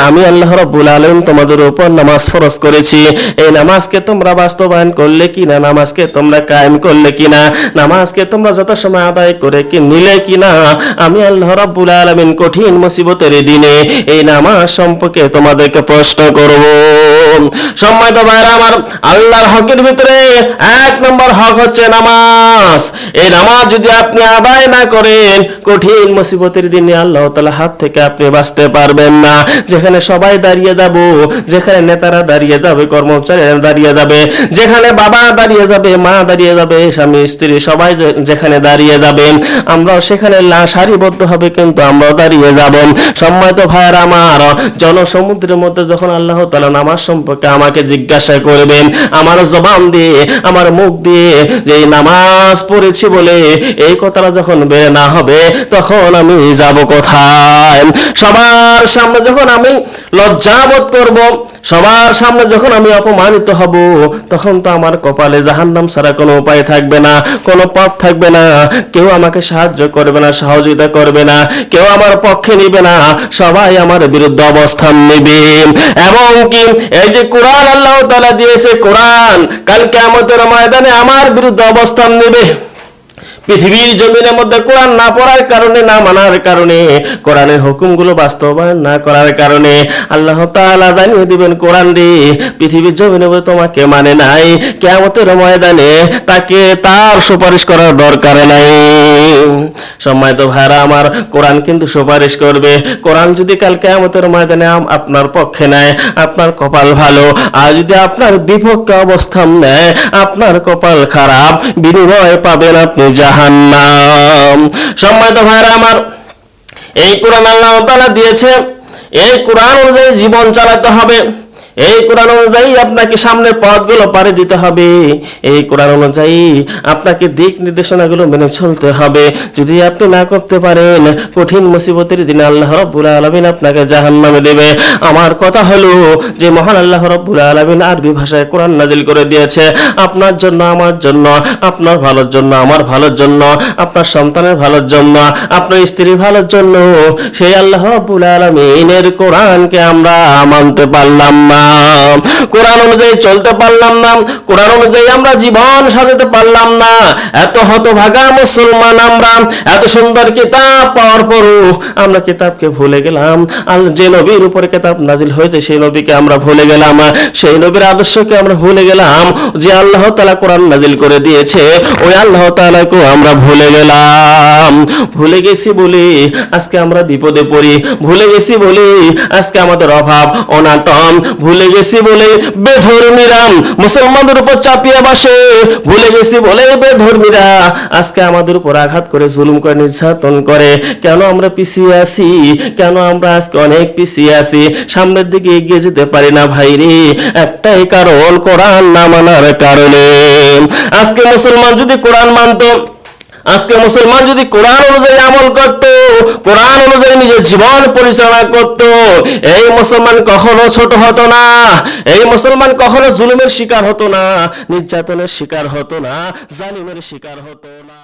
আমি আল্লাহ রাব্বুল আলামিন তোমাদের উপর নামাজ ফরজ করেছি, এই নামাজকে তোমরা বাস্তবায়ন করলে কিনা, নামাজকে তোমরা কায়েম করলে কিনা, নামাজকে তোমরা যত সময় আদায় করে কি নিলে কিনা, আমি আল্লাহ রাব্বুল আলামিন কঠিন মুসিবতের দিনে এই নামাজ সম্পর্কে তোমাদেরকে প্রশ্ন করব। সম্মানিত ভাইরা আমার, আল্লাহর হকের ভিতরে এক নম্বর হক হচ্ছে নামাজ। এই নামাজ যদি আপনি আদায় না করেন, কঠিন মুসিবতের দিনে আল্লাহ তাআলা হাত থেকে আপনি বাঁচতে পারবেন না। যেখানে সবাই দাঁড়িয়ে যাব, যেখানে নেতারা দাঁড়িয়ে যাবে, কর্মচারীরা দাঁড়িয়ে যাবে, যেখানে বাবা দাঁড়িয়ে যাবে, মা দাঁড়িয়ে যাবে, স্বামী স্ত্রী সবাই যেখানে দাঁড়িয়ে যাবেন, আমরাও সেখানে সারিবদ্ধ হবে, কিন্তু আমরাও দাঁড়িয়ে যাব। সম্মানিত ভাইরা আমার, জনসমুদ্রের মধ্যে যখন আল্লাহ তাআলা নামাজ সম্পর্কে আমাকে জিজ্ঞাসা করবেন, আমার জবান দিয়ে, আমার মুখ দিয়ে যে নামাজ পড়েছি বলে এই কথাটা যখন বের না হবে, তখন আমি যাব কোথায়? সবার সামনে যখন আমি লজ্জাবোধ করব, সবার সামনে যখন আমি অপমানিত হব, তখন তো আমার কপালে জাহান্নাম ছাড়া কোনো উপায় থাকবে না, কোনো পথ থাকবে না। কেউ আমাকে সাহায্য করবে না, সহযোগিতা করবে না, কেউ আমার পক্ষে নিবে না, সবাই আমার বিরুদ্ধে অবস্থান নেবে। এবং কি এই যে কোরআন আল্লাহ তাআলা দিয়েছে, কোরআন কাল কিয়ামতের ময়দানে আমার বিরুদ্ধে অবস্থান নেবে। পৃথিবীর জমিনের মধ্যে কোরআন না পড়ার কারণে, না মানার কারণে, কোরআনের হুকুমগুলো বাস্তবায়ন না করার কারণে আল্লাহ তাআলা জানিয়ে দিবেন, কোরআন রে পৃথিবীর জমিনে তোমাকে মানে নাই, কিয়ামতের ময়দানে তাকে তার সুপারিশ করার দরকার নাই। সম্মানিত ভাইরা আমার, কোরআন কিন্তু সুপারিশ করবে। কোরআন যদি কাল কিয়ামতের ময়দানে আপনার পক্ষে নেয়, আপনার কপাল ভালো, আর যদি আপনার বিপক্ষে অবস্থান নেয়, আপনার কপাল খারাপ, বিনিময় পাবেন আপনি জাহান্নাম। সম্মানিত ভাইরা আমার, এই কোরআন আল্লাহ তাআলা দিয়েছে, এই কোরআন অনুযায়ী জীবন চালাতে হবে, এই কোরআন অনুযায়ী আপনাকে সামনের পথগুলো পাড়ি দিতে হবে, এই কোরআন অনুযায়ী আপনাকে দিক নির্দেশনাগুলো মেনে চলতে হবে। যদি আপনি না করতে পারেন, কঠিন মুসিবতের দিনে আল্লাহ রাব্বুল আলামিন আপনাকে জাহান্নামে দেবে। আমার কথা হলো যে মহান আল্লাহ রাব্বুল আলামিন আরবি ভাষায় কোরআন নাজিল করে দিয়েছে আপনার জন্য, আমার জন্য, আপনার ভালোর জন্য, আমার ভালোর জন্য, আপনার সন্তানের ভালোর জন্য, আপনার স্ত্রীর ভালোর জন্য। সেই আল্লাহ রাব্বুল আলামিনের কোরআনকে আমরা মানতে পারলাম না, কোরআন অনুযায়ী চলতে পারলাম না, কোরআন অনুযায়ী আমরা জীবন সাজাতে পারলাম না। এত হতভাগা মুসলমান আমরা, এত সুন্দর কিতাব পাওয়ার পরও আমরা কিতাবকে ভুলে গেলাম। যে নবীর উপরে কিতাব নাজিল হয়েছে সেই নবীকে আমরা ভুলে গেলাম, সেই নবীর আদর্শকে আমরা ভুলে গেলাম। যে আল্লাহ তাআলা কোরআন নাজিল করে দিয়েছে, ওই আল্লাহ তাআলাকে আমরা ভুলে গেলাম। ভুলে গেছি বলে আজকে আমরা বিপদে পড়ি, ভুলে গেছি বলে আজকে আমাদের অভাব অনাটন, ভুলে গেছি বলে বেধর্মীরা মুসলমানদের উপর চাপিয়ে বসে, ভুলে গেছি বলে বেধর্মীরা আজকে আমাদের উপর আঘাত করে, জুলুম করে, নির্যাতন করে। কেন আমরা পিছিয়ে আছি? কেন আমরা আজকে অনেক পিছিয়ে আছি, সামনের দিকে এগিয়ে যেতে পারি না ভাই রে? একটাই কারণ, কোরআন না মানার কারণে। আজকে মুসলমান যদি কোরআন মানতো, আজকে মুসলমান যদি কোরআন অনুযায়ী আমল করত, কোরআন অনুযায়ী নিজের জীবন পরিচালনা করত, এই মুসলমান কখনো ছোট হতো না, এই মুসলমান কখনো জুলুমের শিকার হতো না, নির্যাতনের শিকার হতো না, জালিমের শিকার হতো না।